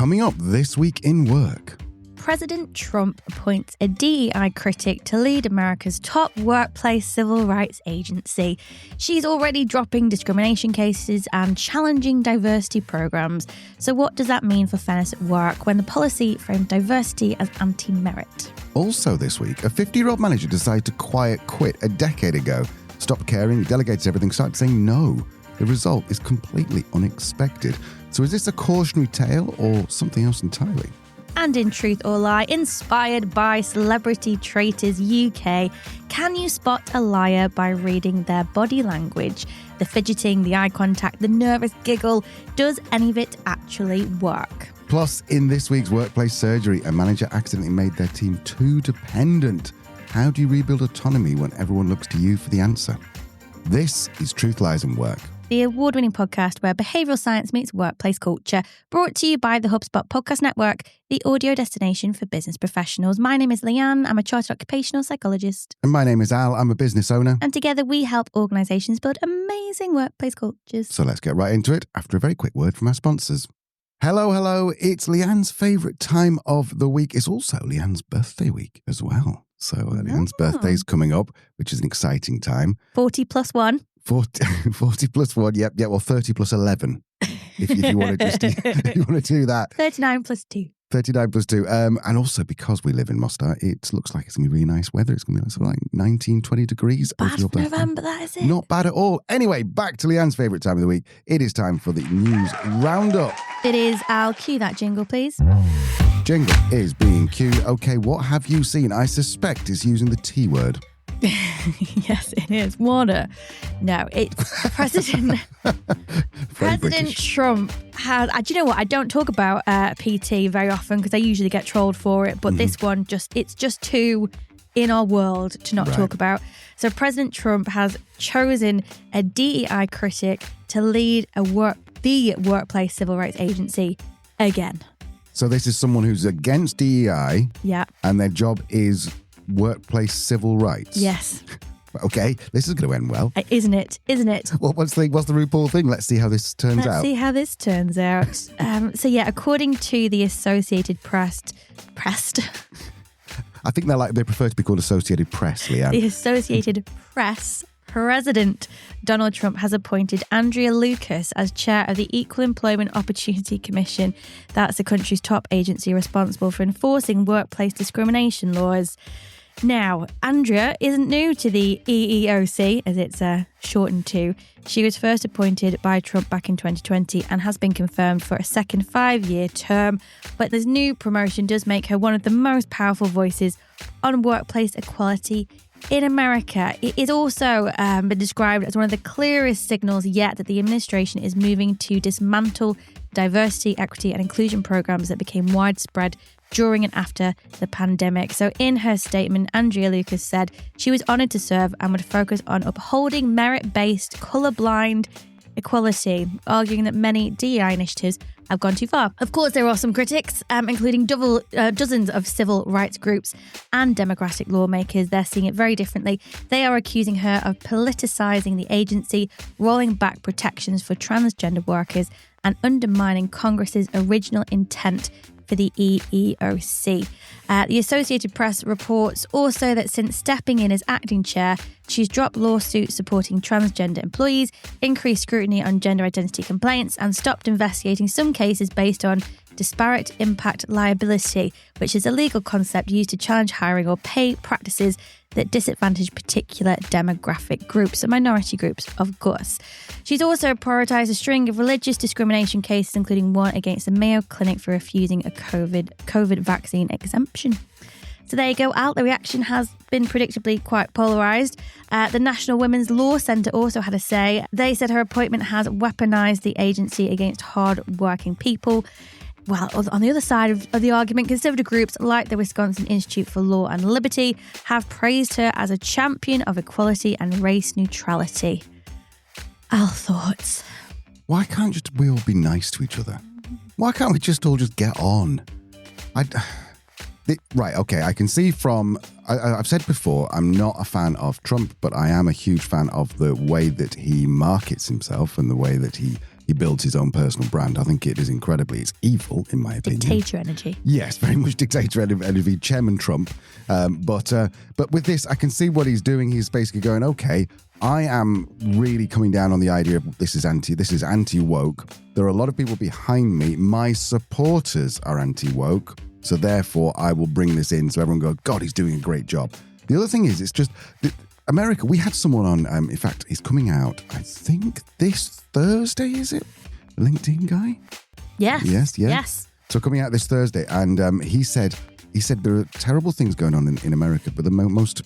Coming up this week in work. President Trump appoints a DEI critic to lead America's top workplace civil rights agency. She's already dropping discrimination cases and challenging diversity programs. So what does that mean for fairness at work when the policy framed diversity as anti-merit? Also this week, a 50-year-old manager decided to quiet quit a decade ago. Stopped caring, delegated everything, started saying no. The result is completely unexpected. So is this a cautionary tale or something else entirely? And in Truth or Lie, inspired by Celebrity Traitors UK, can you spot a liar by reading their body language? The fidgeting, the eye contact, the nervous giggle, does any of it actually work? Plus, in this week's workplace surgery, a manager accidentally made their team too dependent. How do you rebuild autonomy when everyone looks to you for the answer? This is Truth, Lies and Work, the award-winning podcast where behavioural science meets workplace culture, brought to you by the HubSpot Podcast Network, the audio destination for business professionals. My name is Leanne. I'm a chartered occupational psychologist. And my name is Al. I'm a business owner. And together we help organisations build amazing workplace cultures. So let's get right into it after a very quick word from our sponsors. Hello. It's Leanne's favourite time of the week. It's also Leanne's birthday week as well. So Leanne's birthday's coming up, which is an exciting time. 40 plus 1. 40 plus 1, yep. Yeah, well, 30 plus 11, if you want to just if you want to do that. 39 plus 2. 39 plus 2. And also, because we live in Mostar, it looks like it's going to be really nice weather. It's going to be sort of like 19, 20 degrees. Bad for November, that is it. Not bad at all. Anyway, back to Leanne's favourite time of the week. It is time for the news roundup. It is. I'll cue that jingle, please. Jingle is being cued. Okay, what have you seen? I suspect it's using the T word. Yes, it is. Water. No, it's President Trump has... Do you know what? I don't talk about PT very often because I usually get trolled for it. But this one, it's just too in our world to not talk about. So President Trump has chosen a DEI critic to lead the workplace civil rights agency again. So this is someone who's against DEI. Yeah. And their job is workplace civil rights. Yes. Okay, this is going to end well. Isn't it? Well, what's the RuPaul thing? Let's see how this turns out. So according to the Associated Press. I think they prefer to be called Associated Press, Leanne. The Associated Press President Donald Trump has appointed Andrea Lucas as chair of the Equal Employment Opportunity Commission. That's the country's top agency responsible for enforcing workplace discrimination laws. Now, Andrea isn't new to the EEOC, as it's shortened to. She was first appointed by Trump back in 2020 and has been confirmed for a second 5-year term. But this new promotion does make her one of the most powerful voices on workplace equality in America. It is also been described as one of the clearest signals yet that the administration is moving to dismantle diversity, equity and inclusion programs that became widespread during and after the pandemic. So in her statement, Andrea Lucas said she was honoured to serve and would focus on upholding merit-based, colourblind equality, arguing that many DEI initiatives have gone too far. Of course, there are some critics, including dozens of civil rights groups and democratic lawmakers. They're seeing it very differently. They are accusing her of politicising the agency, rolling back protections for transgender workers, and undermining Congress's original intent for the EEOC. The Associated Press reports also that since stepping in as acting chair, she's dropped lawsuits supporting transgender employees, increased scrutiny on gender identity complaints, and stopped investigating some cases based on disparate impact liability, which is a legal concept used to challenge hiring or pay practices that disadvantage particular demographic groups and minority groups, of course. She's also prioritised a string of religious discrimination cases, including one against the Mayo Clinic for refusing a COVID vaccine exemption. So there you go, Al. The reaction has been predictably quite polarised. The National Women's Law Centre also had a say. They said her appointment has weaponised the agency against hard-working people. Well, on the other side of the argument, conservative groups like the Wisconsin Institute for Law and Liberty have praised her as a champion of equality and race neutrality. Al, thoughts? Why can't we all be nice to each other? Why can't we just all just get on? Right, okay, I can see from... I've said before, I'm not a fan of Trump, but I am a huge fan of the way that he markets himself and the way that he he builds his own personal brand. I think it is incredibly, it's evil in my opinion. Dictator energy. Yes, very much dictator energy, Chairman Trump. But with this, I can see what he's doing. He's basically going, okay, I am really coming down on the idea of this is anti-woke. There are a lot of people behind me. My supporters are anti-woke. So therefore, I will bring this in so everyone goes, God, he's doing a great job. The other thing is, it's just America. We had someone on, in fact, he's coming out, I think this Thursday, is it? LinkedIn guy? Yes. Yes. So coming out this Thursday, and he said there are terrible things going on in America, but the most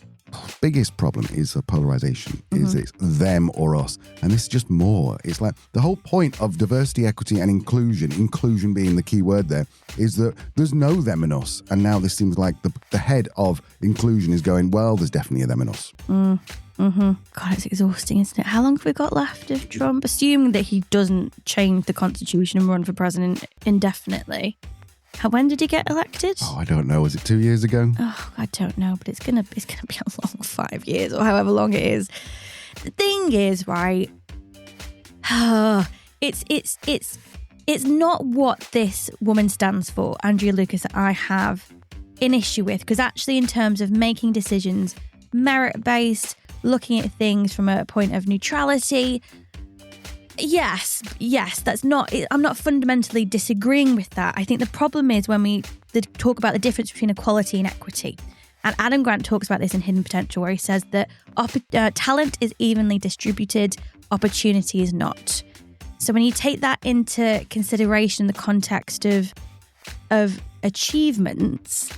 biggest problem is polarization. Is it's them or us, and this is just more. It's like the whole point of diversity, equity, and inclusion being the key word there, is that there's no them and us, and now this seems like the head of inclusion is going, well, there's definitely a them and us. God, it's exhausting, isn't it? How long have we got left of Trump? Assuming that he doesn't change the constitution and run for president indefinitely. When did he get elected? Oh, I don't know. Was it 2 years ago? Oh, I don't know, but it's gonna be a long 5 years or however long it is. The thing is, right? It's not what this woman stands for, Andrea Lucas, that I have an issue with, because actually, in terms of making decisions, merit-based, looking at things from a point of neutrality. Yes, that's not, I'm not fundamentally disagreeing with that. I think the problem is when we talk about the difference between equality and equity. And Adam Grant talks about this in Hidden Potential, where he says that talent is evenly distributed, opportunity is not. So when you take that into consideration in the context of achievements,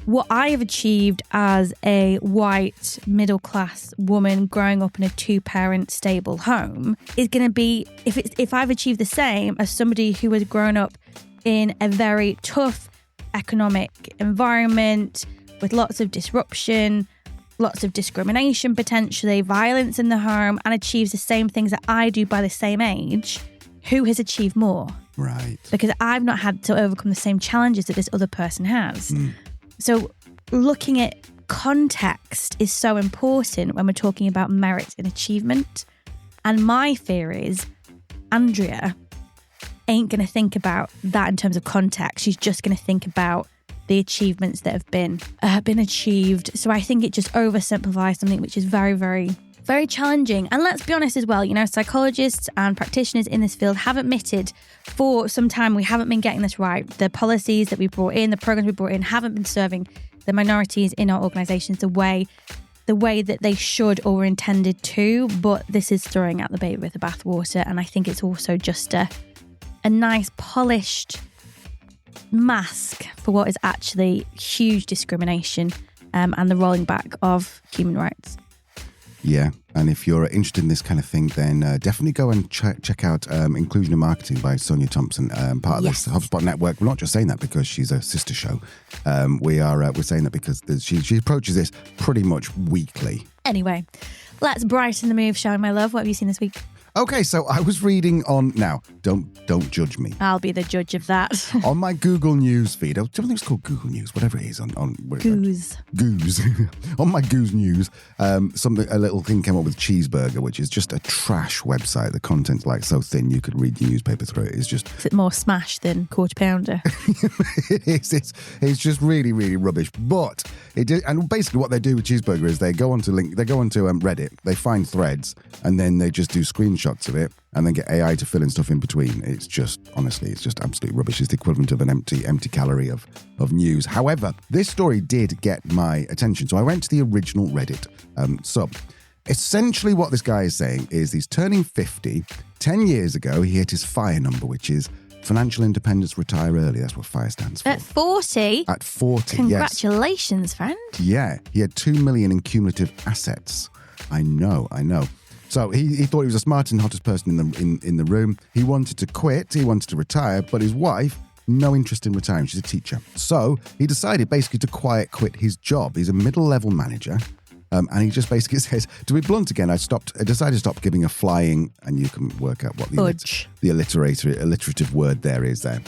what I have achieved as a white middle-class woman growing up in a two-parent stable home is going to be, if I've achieved the same as somebody who has grown up in a very tough economic environment with lots of disruption, lots of discrimination potentially, violence in the home, and achieves the same things that I do by the same age, who has achieved more? Right. Because I've not had to overcome the same challenges that this other person has. So looking at context is so important when we're talking about merit and achievement. And my fear is Andrea ain't going to think about that in terms of context. She's just going to think about the achievements that have been achieved. So I think it just oversimplifies something which is very, very, very challenging. And let's be honest as well, psychologists and practitioners in this field have admitted for some time we haven't been getting this right. The policies that we brought in, the programs we brought in haven't been serving the minorities in our organisations the way that they should or were intended to. But this is throwing out the baby with the bathwater. And I think it's also just a nice polished mask for what is actually huge discrimination and the rolling back of human rights. Yeah, and if you're interested in this kind of thing, then definitely go and check out Inclusion and Marketing by Sonia Thompson, part of this HubSpot network. We're not just saying that because she's a sister show. We're saying that because she approaches this pretty much weekly. Anyway, let's brighten the move, shall we, my love? What have you seen this week? Okay, so I was reading on, now, don't judge me. I'll be the judge of that. On my Google News feed, I think it's called Google News, whatever it is. On Goose. On my Goose News, a little thing came up with Cheeseburger, which is just a trash website. The content's like so thin you could read the newspaper through it. Is it more smash than Quarter Pounder? It is. It's just really, really rubbish. But and basically what they do with Cheeseburger is they go onto Reddit, they find threads, and then they just do screenshots of it and then get AI to fill in stuff in between. It's just, honestly, it's just absolute rubbish. It's the equivalent of an empty calorie of news. However, this story did get my attention. So I went to the original Reddit sub. Essentially what this guy is saying is he's turning 50. 10 years ago, he hit his FIRE number, which is financial independence, retire early. That's what FIRE stands for. At 40? At 40, Congratulations, yes. friend. Yeah, he had 2 million in cumulative assets. I know. So he thought he was the smartest and hottest person in the room. He wanted to quit, he wanted to retire, but his wife, no interest in retiring. She's a teacher. So he decided basically to quiet quit his job. He's a middle-level manager. And he just basically says, to be blunt again, I decided to stop giving a flying, and you can work out what the alliterative word there is there.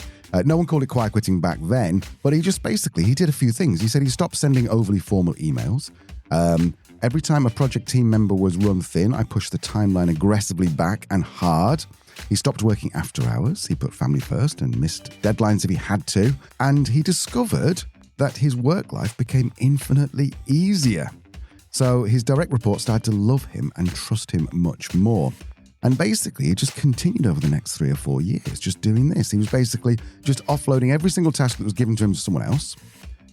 No one called it quiet quitting back then, but he did a few things. He said he stopped sending overly formal emails. Every time a project team member was run thin, I pushed the timeline aggressively back and hard. He stopped working after hours, he put family first and missed deadlines if he had to, and he discovered that his work life became infinitely easier. So his direct reports started to love him and trust him much more. And basically, he just continued over the next 3 or 4 years just doing this. He was basically just offloading every single task that was given to him to someone else.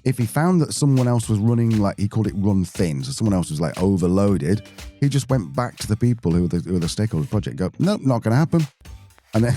If he found that someone else was running, like he called it run thin, so someone else was like overloaded, he just went back to the people who were the stakeholders of the project, go, nope, not going to happen. And then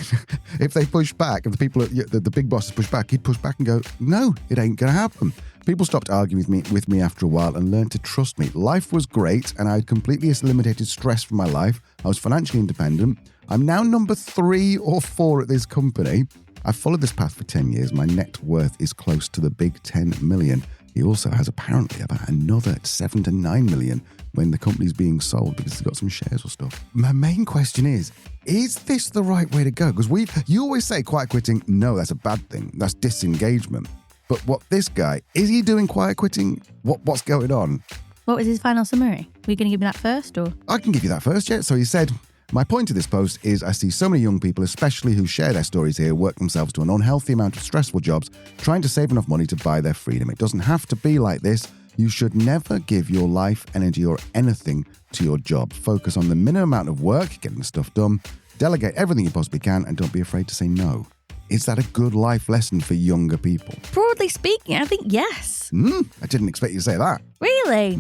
if they push back, if the people, the big bosses push back, he'd push back and go, no, it ain't going to happen. People stopped arguing with me after a while and learned to trust me. Life was great and I had completely eliminated stress from my life. I was financially independent. I'm now number 3 or 4 at this company. I've followed this path for 10 years. My net worth is close to the big 10 million. He also has apparently about another 7 to 9 million when the company's being sold because he's got some shares or stuff. My main question is this the right way to go? Because you always say quiet quitting, no, that's a bad thing. That's disengagement. But what this guy, is he doing quiet quitting? What's going on? What was his final summary? Were you going to give me that first? Or I can give you that first, yeah. So he said, my point to this post is I see so many young people, especially who share their stories here, work themselves to an unhealthy amount of stressful jobs, trying to save enough money to buy their freedom. It doesn't have to be like this. You should never give your life, energy, or anything to your job. Focus on the minimum amount of work, getting the stuff done, delegate everything you possibly can, and don't be afraid to say no. Is that a good life lesson for younger people? Broadly speaking, I think yes. I didn't expect you to say that. Really?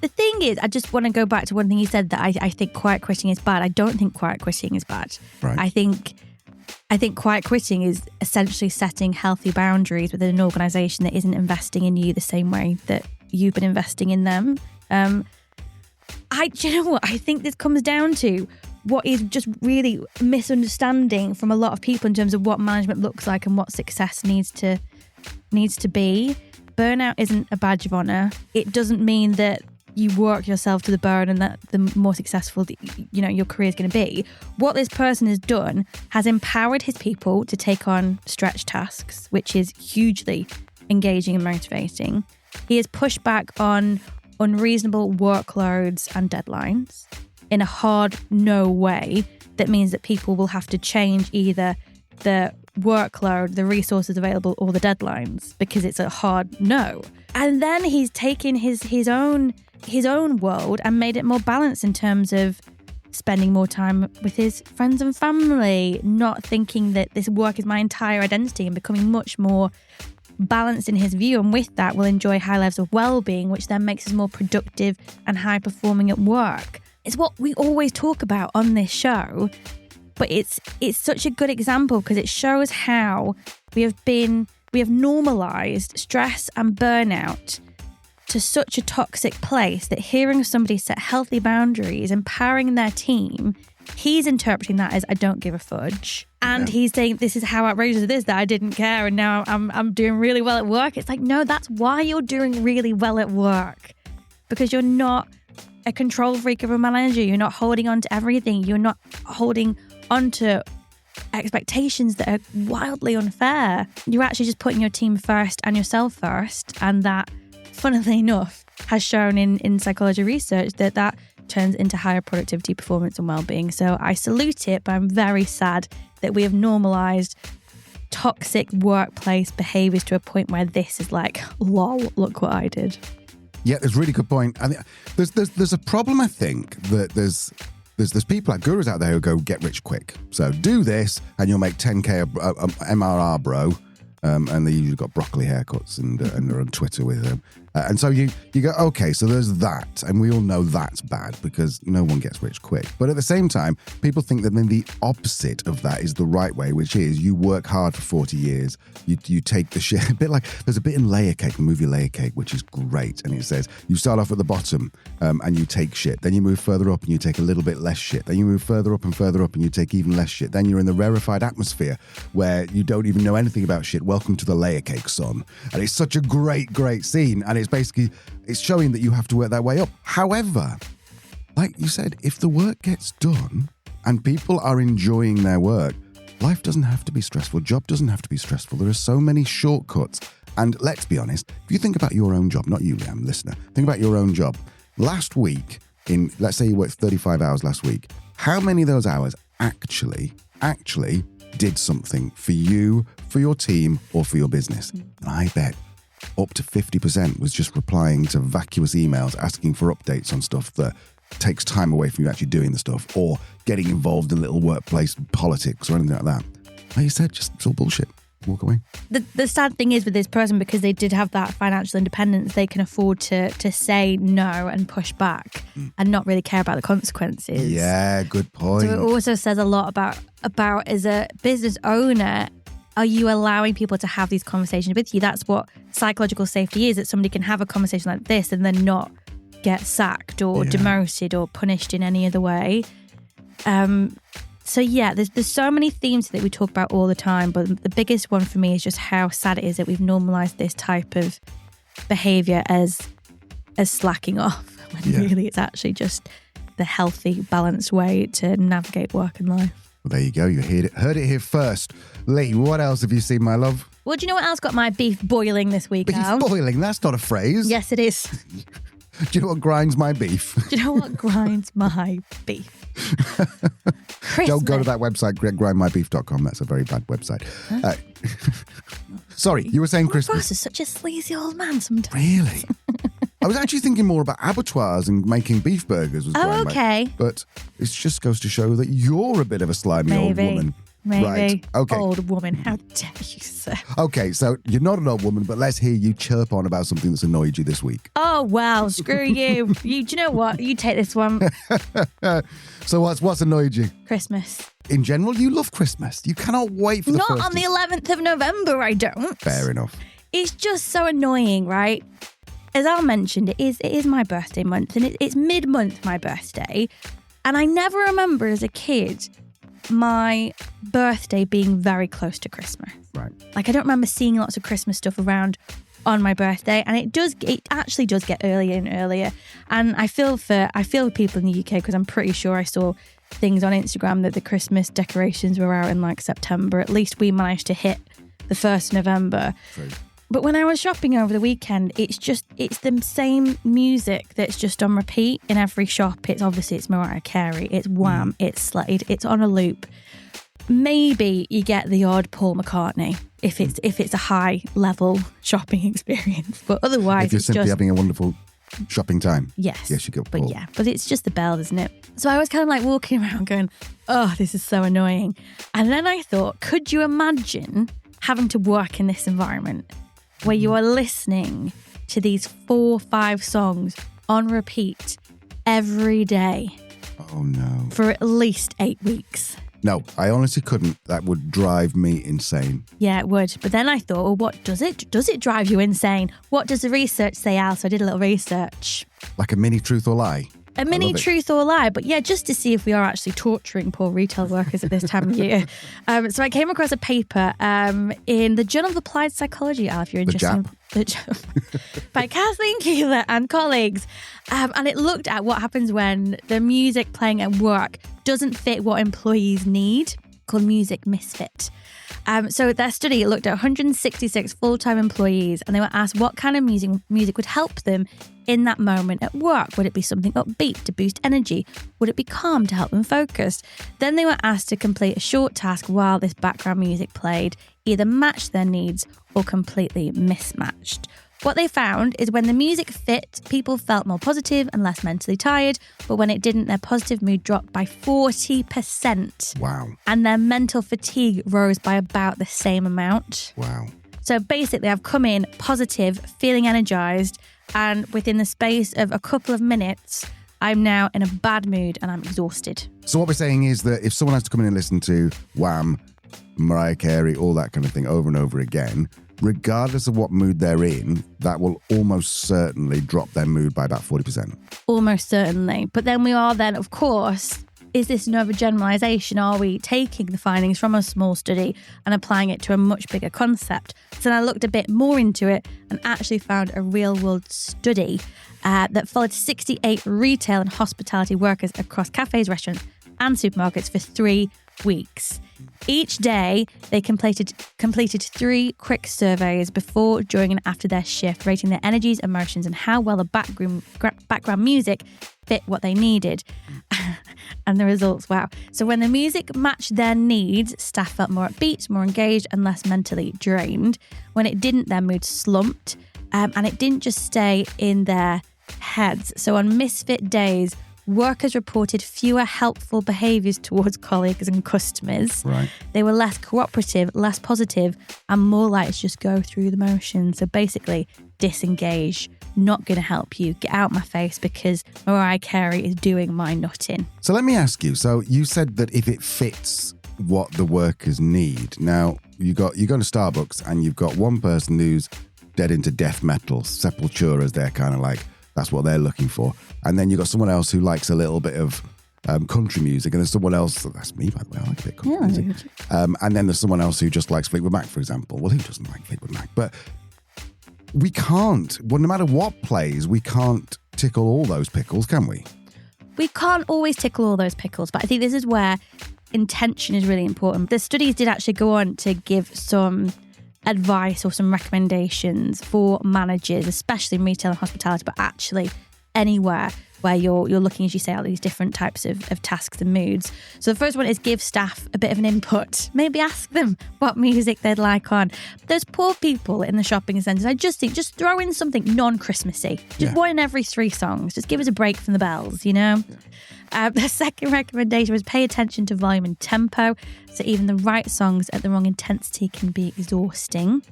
The thing is, I just want to go back to one thing you said that I think quiet quitting is bad. I don't think quiet quitting is bad. Right. I think quiet quitting is essentially setting healthy boundaries within an organisation that isn't investing in you the same way that you've been investing in them. Do you know what? I think this comes down to what is just really misunderstanding from a lot of people in terms of what management looks like and what success needs to be. Burnout isn't a badge of honour. It doesn't mean that you work yourself to the bone and that the more successful your career is going to be. What this person has done has empowered his people to take on stretch tasks, which is hugely engaging and motivating. He has pushed back on unreasonable workloads and deadlines in a hard no way that means that people will have to change either the workload, the resources available, or the deadlines because it's a hard no. And then he's taken his own world and made it more balanced in terms of spending more time with his friends and family, not thinking that this work is my entire identity and becoming much more balanced in his view, and with that will enjoy high levels of well-being, which then makes us more productive and high-performing at work. It's what we always talk about on this show, but it's such a good example because it shows how we have normalized stress and burnout to such a toxic place that hearing somebody set healthy boundaries, empowering their team, he's interpreting that as I don't give a fudge. And he's saying, this is how outrageous it is that I didn't care and now I'm doing really well at work. It's like, no, that's why you're doing really well at work. Because you're not a control freak of a manager. You're not holding on to everything. You're not holding on to expectations that are wildly unfair. You're actually just putting your team first and yourself first. And that, funnily enough, has shown in psychology research that turns into higher productivity, performance and well-being. So I salute it, but I'm very sad that we have normalised toxic workplace behaviours to a point where this is like, lol, look what I did. Yeah, that's a really good point. I mean, there's a problem, I think, that there's people like gurus out there who go get rich quick. So do this and you'll make 10K MRR, bro. And they usually got broccoli haircuts and they're on Twitter with them. And so you go, okay, so there's that. And we all know that's bad because no one gets rich quick. But at the same time, people think that then the opposite of that is the right way, which is you work hard for 40 years. You take the shit. A bit like, there's a bit in Layer Cake, the movie Layer Cake, which is great. And it says, you start off at the bottom and you take shit. Then you move further up and you take a little bit less shit. Then you move further up and you take even less shit. Then you're in the rarefied atmosphere where you don't even know anything about shit. Welcome to the Layer Cake, son. And it's such a great scene. And it's showing that you have to work that way up. However, like you said, if the work gets done and people are enjoying their work, life doesn't have to be stressful. Job doesn't have to be stressful. There are so many shortcuts. And let's be honest, if you think about your own job, not you, Liam, listener, think about your own job. Last week, let's say you worked 35 hours last week, how many of those hours actually actually did something for you, for your team, or for your business. And I bet up to 50% was just replying to vacuous emails asking for updates on stuff that takes time away from you actually doing the stuff, or getting involved in little workplace politics or anything like that. Like you said, just it's all bullshit. Walk away. The sad thing is with this person, because they did have that financial independence, they can afford to say no and push back and not really care about the consequences. Yeah, good point. So it also says a lot about as a business owner, are you allowing people to have these conversations with you? That's what psychological safety is, that somebody can have a conversation like this and then not get sacked or demoted or punished in any other way. So yeah, there's so many themes that we talk about all the time, but the biggest one for me is just how sad it is that we've normalised this type of behaviour as slacking off, when really it's actually just the healthy, balanced way to navigate work and life. Well, there you go. You heard it here first. Lee, what else have you seen, my love? Well, do you know what else got my beef boiling this week, Al? Beef boiling? That's not a phrase. Yes, it is. Do you know what grinds my beef? Do you know what grinds my beef? Don't go to that website, grindmybeef.com. That's a very bad website. Huh? Sorry, you were saying Christmas. Boss is such a sleazy old man sometimes. Really? I was actually thinking more about abattoirs and making beef burgers. Okay. But it just goes to show that you're a bit of a slimy old woman. Maybe. Right. Okay. Old woman. How dare you, sir? Okay, so you're not an old woman, but let's hear you chirp on about something that's annoyed you this week. Oh, well, screw you. Do you know what? You take this one. So what's annoyed you? Christmas. In general, you love Christmas. You cannot wait for the Not first on the 11th of November, I don't. Fair enough. It's just so annoying, right? As Al mentioned, it is my birthday month, and it's mid-month my birthday. And I never remember as a kid my birthday being very close to Christmas. Right. Like, I don't remember seeing lots of Christmas stuff around on my birthday, and it actually does get earlier and earlier. And I feel people in the UK, because I'm pretty sure I saw things on Instagram that the Christmas decorations were out in like September. At least we managed to hit the 1st of November. True. But when I was shopping over the weekend, it's the same music that's just on repeat in every shop. It's Mariah Carey, it's Wham, it's Slade, it's on a loop. Maybe you get the odd Paul McCartney if it's a high level shopping experience, but otherwise if you're it's simply just having a wonderful shopping time. Yes, you go Paul. But it's just the bell, isn't it? So I was kind of like walking around going, oh, this is so annoying. And then I thought, could you imagine having to work in this environment where you are listening to these 4 or 5 songs on repeat every day? Oh, no. For at least 8 weeks. No, I honestly couldn't. That would drive me insane. Yeah, it would. But then I thought, well, what does it? Does it drive you insane? What does the research say, Al? So I did a little research. Like a mini truth or lie? A mini truth or lie, but yeah, just to see if we are actually torturing poor retail workers at this time of year. So I came across a paper in the Journal of Applied Psychology, Al, if you're interested. By Kathleen Keeler and colleagues. And it looked at what happens when the music playing at work doesn't fit what employees need, called Music Misfit. So their study looked at 166 full-time employees, and they were asked what kind of music would help them in that moment at work. Would it be something upbeat to boost energy? Would it be calm to help them focus? Then they were asked to complete a short task while this background music played, either matched their needs or completely mismatched. What they found is when the music fit, people felt more positive and less mentally tired, but when it didn't, their positive mood dropped by 40%. Wow. And their mental fatigue rose by about the same amount. Wow. So basically, I've come in positive, feeling energized, and within the space of a couple of minutes, I'm now in a bad mood and I'm exhausted. So what we're saying is that if someone has to come in and listen to Wham, Mariah Carey, all that kind of thing over and over again, regardless of what mood they're in, that will almost certainly drop their mood by about 40%. Almost certainly. But then we are then, of course, is this an overgeneralization? Are we taking the findings from a small study and applying it to a much bigger concept? So then I looked a bit more into it and actually found a real-world study that followed 68 retail and hospitality workers across cafes, restaurants and supermarkets for 3 weeks. Each day, they completed 3 quick surveys before, during, and after their shift, rating their energies, emotions, and how well the background music fit what they needed. And the results, wow. So when the music matched their needs, staff felt more upbeat, more engaged, and less mentally drained. When it didn't, their mood slumped, and it didn't just stay in their heads. So on misfit days, workers reported fewer helpful behaviours towards colleagues and customers. Right. They were less cooperative, less positive, and more likely to just go through the motions. So basically, disengage. Not going to help you. Get out my face because Mariah Carey is doing my nutting. So let me ask you. So you said that if it fits what the workers need. Now, you go to Starbucks and you've got one person who's dead into death metal, Sepultura, they're kind of like, that's what they're looking for. And then you've got someone else who likes a little bit of country music. And there's someone else, that's me, by the way, I like a bit of country music. And then there's someone else who just likes Fleetwood Mac, for example. Well, who doesn't like Fleetwood Mac? But we can't, well, no matter what plays, we can't tickle all those pickles, can we? We can't always tickle all those pickles, but I think this is where intention is really important. The studies did actually go on to give some advice or some recommendations for managers, especially in retail and hospitality, but actually anywhere where you're looking, as you say, at these different types of tasks and moods. So the first one is give staff a bit of an input. Maybe ask them what music they'd like on. Those poor people in the shopping centres, I just think, just throw in something non-Christmassy. Just one in every 3 songs. Just give us a break from the bells, you know? Yeah. The second recommendation was pay attention to volume and tempo. So even the right songs at the wrong intensity can be exhausting.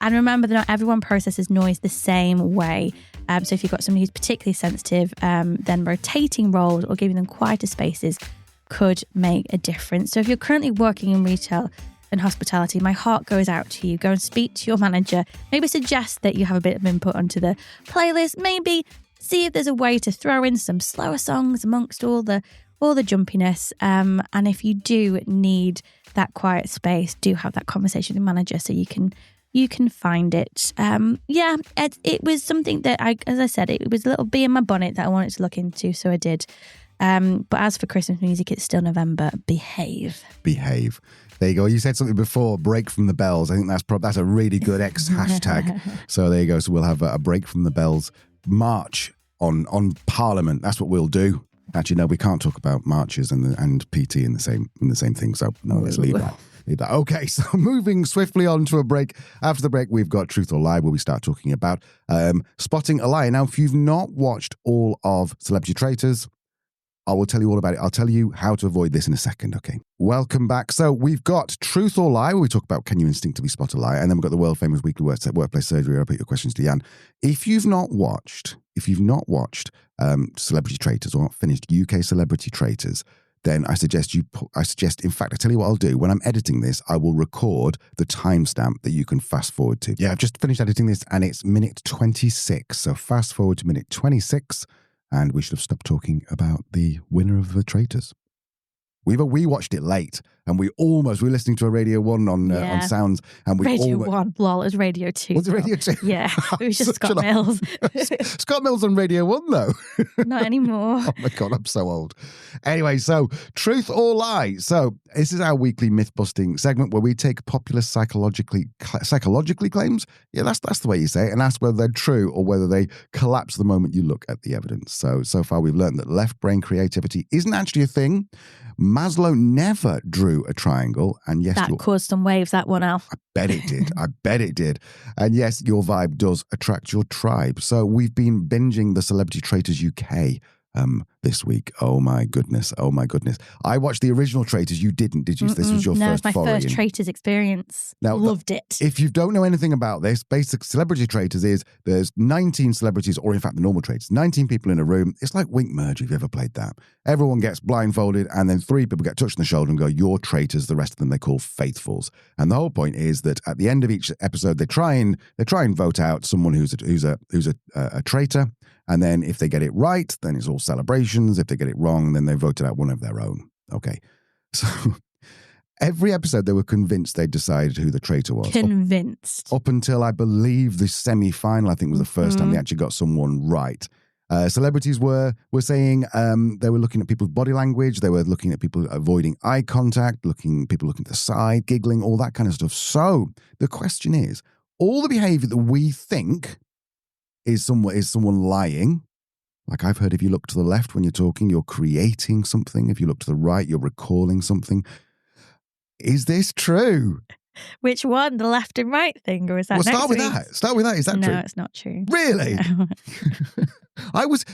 And remember that not everyone processes noise the same way. So if you've got somebody who's particularly sensitive, then rotating roles or giving them quieter spaces could make a difference. So if you're currently working in retail and hospitality, my heart goes out to you. Go and speak to your manager. Maybe suggest that you have a bit of input onto the playlist. Maybe see if there's a way to throw in some slower songs amongst all the jumpiness. And if you do need that quiet space, do have that conversation with your manager so you can find it. It was something that as I said, it was a little bee in my bonnet that I wanted to look into, so I did. But as for Christmas music, it's still November. Behave. There you go. You said something before, break from the bells. I think that's a really good X hashtag. So there you go. So we'll have a break from the bells march on Parliament. That's what we'll do. Actually, no, we can't talk about marches and PT in the same thing. So no, let's leave that. Okay, so moving swiftly on to a break. After the break, we've got Truth or Lie, where we start talking about spotting a lie. Now, if you've not watched all of Celebrity Traitors, I will tell you all about it. I'll tell you how to avoid this in a second, okay? Welcome back. So we've got Truth or Lie, where we talk about can you instinctively spot a lie? And then we've got the world-famous weekly workplace surgery, where I put your questions to Jan. If you've not watched Celebrity Traitors or not finished UK Celebrity Traitors, then I suggest, in fact, I tell you what I'll do. When I'm editing this, I will record the timestamp that you can fast forward to. Yeah, I've just finished editing this and it's minute 26. So fast forward to minute 26 and we should have stopped talking about the winner of the Traitors. We watched it late and we were listening to a Radio 1 on Sounds. And Radio 1, lol, it was Radio 2. Was it Radio 2? Yeah, it was just Scott Mills. Scott Mills on Radio 1 though. Not anymore. Oh my God, I'm so old. Anyway, so Truth or Lie. So this is our weekly myth-busting segment where we take popular psychologically claims. Yeah, that's the way you say it, and ask whether they're true or whether they collapse the moment you look at the evidence. So far we've learned that left brain creativity isn't actually a thing. Maslow never drew a triangle, and yes, that caused some waves, that one, Al. I bet it did. And yes, your vibe does attract your tribe. So we've been binging the Celebrity Traitors UK this week. Oh my goodness. I watched the original Traitors. You didn't, did you? This was your first foray. No, it's my first Traitors experience. Now, loved it. If you don't know anything about this, basic Celebrity Traitors is there's 19 celebrities, or in fact the normal Traitors, 19 people in a room. It's like Wink Merge, if you've ever played that. Everyone gets blindfolded and then 3 people get touched on the shoulder and go, you're traitors. The rest of them they call faithfuls. And the whole point is that at the end of each episode, they try and vote out someone who's a traitor. And then if they get it right, then it's all celebrations. If they get it wrong, then they voted out one of their own. Okay. So every episode, they were convinced they'd decided who the traitor was. Convinced. Up until, I believe, the semi-final, I think was the first time they actually got someone right. Celebrities were saying they were looking at people's body language. They were looking at people avoiding eye contact, people looking to the side, giggling, all that kind of stuff. So the question is, all the behavior that we think is someone lying. Like I've heard, if you look to the left when you're talking, you're creating something. If you look to the right, you're recalling something. Is this true? Which one? The left and right thing? Or is that Start with that. Is that true? No, it's not true. Really? No.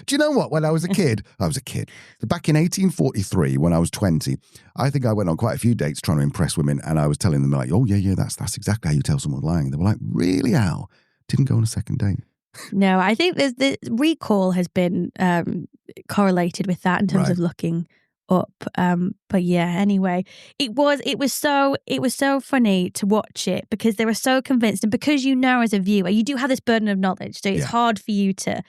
Do you know what? When I was a kid, back in 1843, when I was 20, I think I went on quite a few dates trying to impress women, and I was telling them like, oh yeah, that's exactly how you tell someone lying. And they were like, really, Al? Didn't go on a second date. No, I think the recall has been correlated with that in terms of looking up. But yeah, anyway, it was so funny to watch it because they were so convinced, and because as a viewer, you do have this burden of knowledge, so it's hard for you to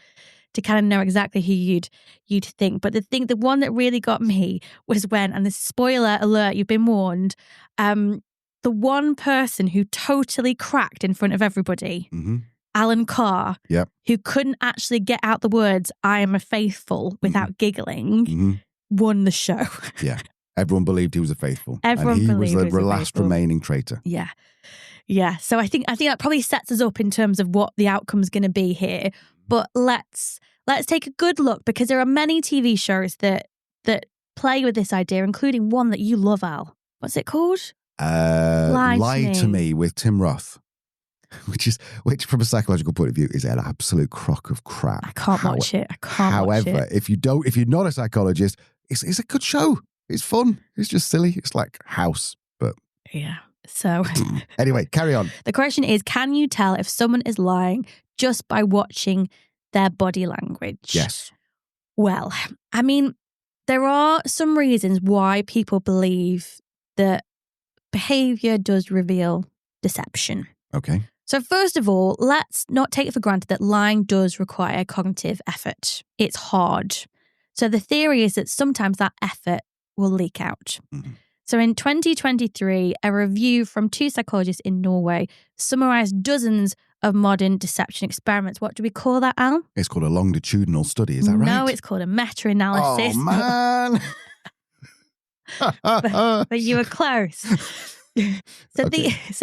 kind of know exactly who you'd think. But the one that really got me was when, and this spoiler alert, you've been warned, the one person who totally cracked in front of everybody. Mm-hmm. Alan Carr, who couldn't actually get out the words "I am a faithful" without giggling, won the show. Yeah, everyone believed he was a faithful. Everyone and he believed was the last remaining traitor. Yeah. So I think that probably sets us up in terms of what the outcome's going to be here. But let's take a good look, because there are many TV shows that play with this idea, including one that you love, Al. What's it called? Lie to Me with Tim Roth. Which from a psychological point of view is an absolute crock of crap. I can't watch it. However, if you're not a psychologist, it's a good show. It's fun. It's just silly. It's like House, but yeah. So anyway, carry on. The question is, can you tell if someone is lying just by watching their body language? Yes. Well, I mean, there are some reasons why people believe that behavior does reveal deception. Okay. So first of all, let's not take it for granted that lying does require cognitive effort. It's hard. So the theory is that sometimes that effort will leak out. Mm-hmm. So in 2023, a review from 2 psychologists in Norway summarized dozens of modern deception experiments. What do we call that, Al? It's called a longitudinal study, is that right? No, it's called a meta-analysis. Oh, man. but you were close. So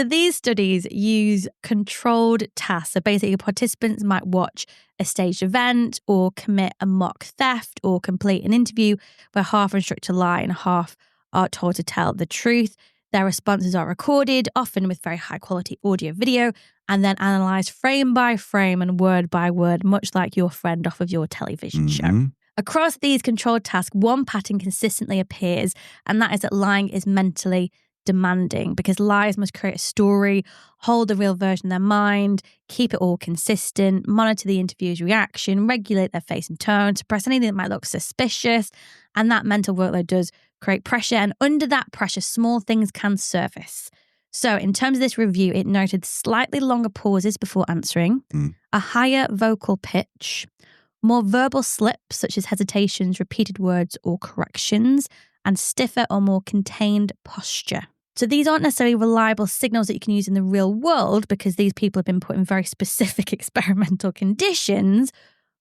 these studies use controlled tasks. So basically, participants might watch a staged event or commit a mock theft or complete an interview where half are instructed to lie and half are told to tell the truth. Their responses are recorded, often with very high quality audio video, and then analysed frame by frame and word by word, much like your friend off of your television show. Across these controlled tasks, one pattern consistently appears, and that is that lying is mentally demanding, because liars must create a story, hold the real version in their mind, keep it all consistent, monitor the interviewer's reaction, regulate their face and tone, suppress anything that might look suspicious. And that mental workload does create pressure. And under that pressure, small things can surface. So in terms of this review, it noted slightly longer pauses before answering, a higher vocal pitch, more verbal slips such as hesitations, repeated words or corrections, and stiffer or more contained posture. So these aren't necessarily reliable signals that you can use in the real world, because these people have been put in very specific experimental conditions.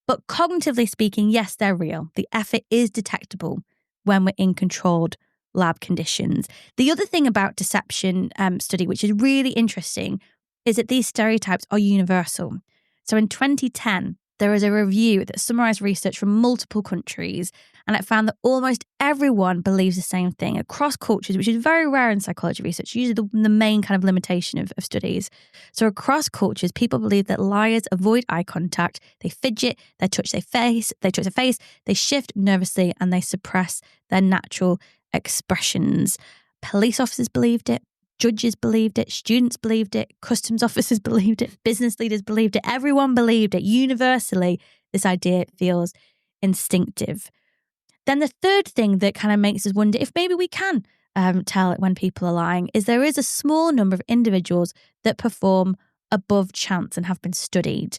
But cognitively speaking, yes, they're real. The effort is detectable when we're in controlled lab conditions. The other thing about deception study, which is really interesting, is that these stereotypes are universal. So in 2010, there was a review that summarized research from multiple countries, and it found that almost everyone believes the same thing across cultures, which is very rare in psychology research, usually the main kind of limitation of studies. So across cultures, people believe that liars avoid eye contact, they fidget, they touch their face, they shift nervously, and they suppress their natural expressions. Police officers believed it. Judges believed it, students believed it, customs officers believed it, business leaders believed it, everyone believed it. Universally, this idea feels instinctive. Then the third thing that kind of makes us wonder if maybe we can tell when people are lying is there is a small number of individuals that perform above chance and have been studied.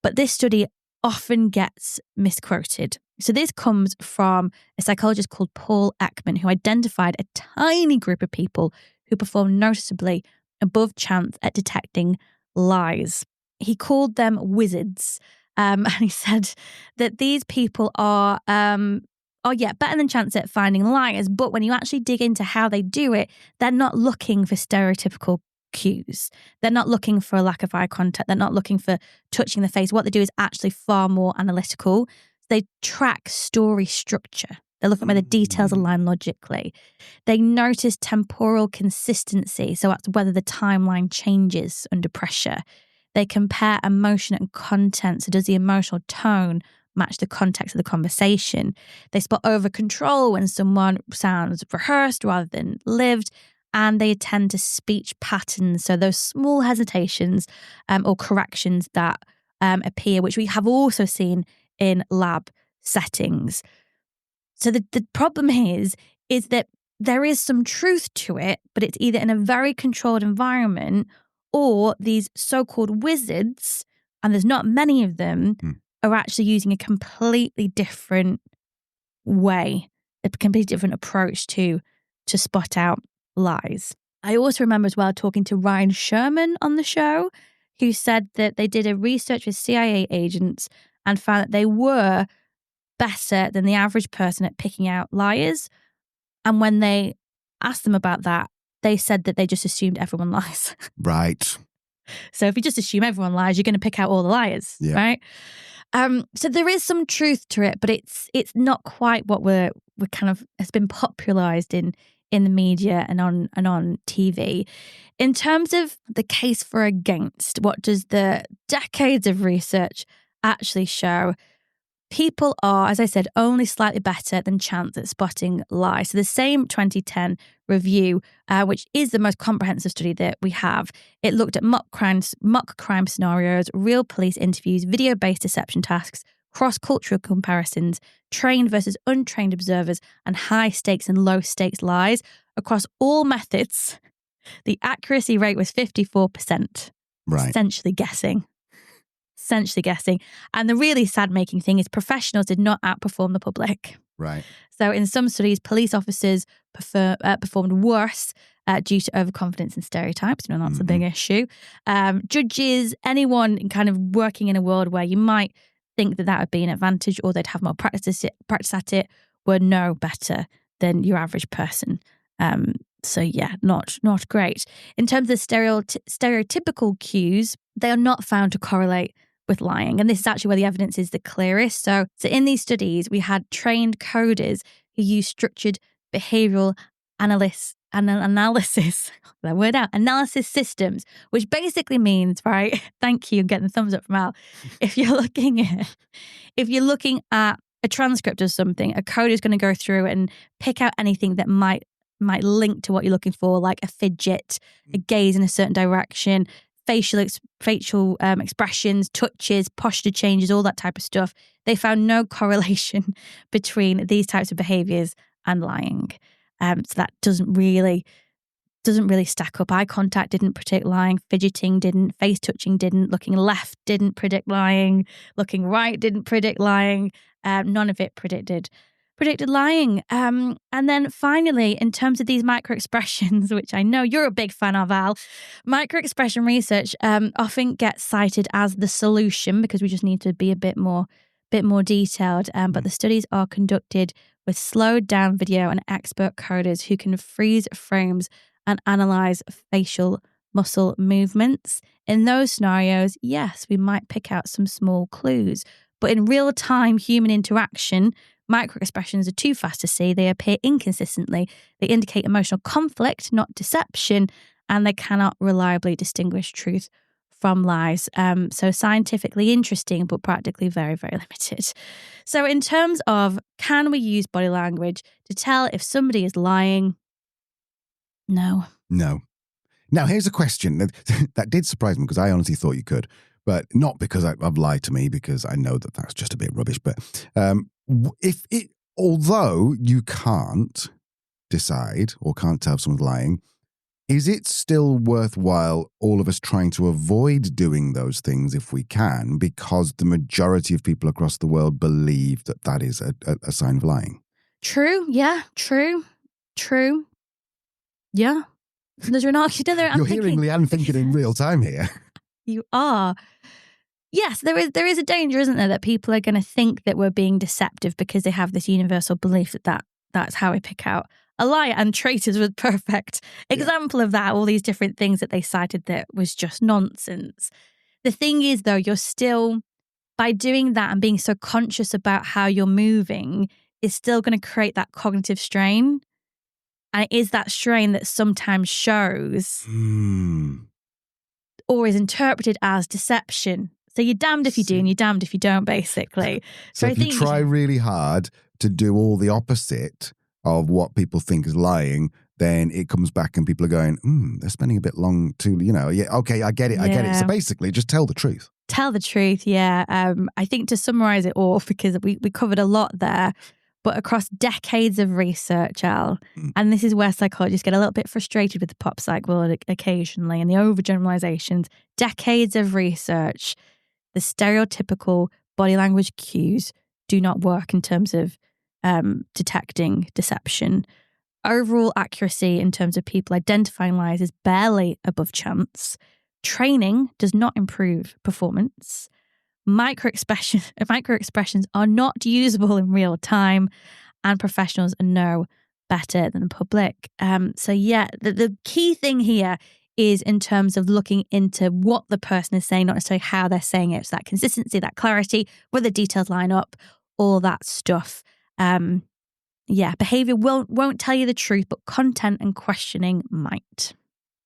But this study often gets misquoted. So this comes from a psychologist called Paul Ekman, who identified a tiny group of people who perform noticeably above chance at detecting lies. He called them wizards. And he said that these people are, better than chance at finding liars. But when you actually dig into how they do it, they're not looking for stereotypical cues. They're not looking for a lack of eye contact. They're not looking for touching the face. What they do is actually far more analytical. They track story structure. They're looking at whether details align logically. They notice temporal consistency, so that's whether the timeline changes under pressure. They compare emotion and content, so does the emotional tone match the context of the conversation? They spot over control when someone sounds rehearsed rather than lived, and they attend to speech patterns, so those small hesitations or corrections that appear, which we have also seen in lab settings. So the problem is that there is some truth to it, but it's either in a very controlled environment or these so-called wizards, and there's not many of them, are actually using a completely different way, a completely different approach to spot out lies. I also remember as well talking to Ryan Sherman on the show, who said that they did a research with CIA agents and found that they were better than the average person at picking out liars. And when they asked them about that, they said that they just assumed everyone lies. Right. So if you just assume everyone lies, you're going to pick out all the liars, right? So there is some truth to it, but it's not quite what we're kind of has been popularized in the media and on TV. In terms of the case for against, what does the decades of research actually show? People are, as I said, only slightly better than chance at spotting lies. So the same 2010 review, which is the most comprehensive study that we have, it looked at mock crime scenarios, real police interviews, video-based deception tasks, cross-cultural comparisons, trained versus untrained observers, and high-stakes and low-stakes lies. Across all methods, the accuracy rate was 54%. Right. Essentially guessing. And the really sad-making thing is professionals did not outperform the public. Right. So in some studies, police officers performed worse due to overconfidence and stereotypes. That's a big issue. Judges, anyone kind of working in a world where you might think that would be an advantage or they'd have more practice at it, were no better than your average person. So yeah, not great. In terms of stereotypical cues, they are not found to correlate with lying. And this is actually where the evidence is the clearest. So in these studies, we had trained coders who used structured behavioural analysis systems, which basically means, right, thank you, I'm getting the thumbs up from Al. If you're looking at a transcript of something, a coder is going to go through and pick out anything that might link to what you're looking for, like a fidget, a gaze in a certain direction, facial expressions, touches, posture changes, all that type of stuff. They found no correlation between these types of behaviours and lying. So that doesn't really stack up. Eye contact didn't predict lying. Fidgeting didn't. Face touching didn't. Looking left didn't predict lying. Looking right didn't predict lying. None of it predicted lying. And then finally, in terms of these microexpressions, which I know you're a big fan of, Al, microexpression research often gets cited as the solution because we just need to be a bit more detailed. But the studies are conducted with slowed down video and expert coders who can freeze frames and analyze facial muscle movements. In those scenarios, yes, we might pick out some small clues. But in real-time human interaction, microexpressions are too fast to see. They appear inconsistently. They indicate emotional conflict, not deception, and they cannot reliably distinguish truth from lies. So scientifically interesting, but practically very, very limited. So in terms of, can we use body language to tell if somebody is lying? No. Now, here's a question that did surprise me because I honestly thought you could, but not because I've lied to me, because I know that that's just a bit rubbish. But although you can't decide or can't tell if someone's lying, is it still worthwhile all of us trying to avoid doing those things if we can, because the majority of people across the world believe that is a sign of lying? True. Yeah. True. Yeah. There's an argument there. You're hearing Leanne thinking in real time here. You are. Yes, there is a danger, isn't there, that people are going to think that we're being deceptive because they have this universal belief that's how we pick out a liar. And Traitors was perfect example of that. All these different things that they cited that was just nonsense. The thing is, though, you're still, by doing that and being so conscious about how you're moving, is still going to create that cognitive strain. And it is that strain that sometimes shows or is interpreted as deception. So you're damned if you do and you're damned if you don't, basically. So if you try really hard to do all the opposite of what people think is lying, then it comes back and people are going, they're spending a bit long to, okay, I get it. So basically, just tell the truth. Tell the truth, yeah. I think to summarize it all, because we covered a lot there, but across decades of research, Al, and this is where psychologists get a little bit frustrated with the pop psych world occasionally and the overgeneralizations, decades of research, the stereotypical body language cues do not work in terms of detecting deception. Overall accuracy in terms of people identifying lies is barely above chance. Training does not improve performance. Micro-expressions are not usable in real time, and professionals are no better than the public. The key thing here is in terms of looking into what the person is saying, not necessarily how they're saying it. So that consistency, that clarity, whether the details line up, all that stuff. Behavior won't tell you the truth, but content and questioning might.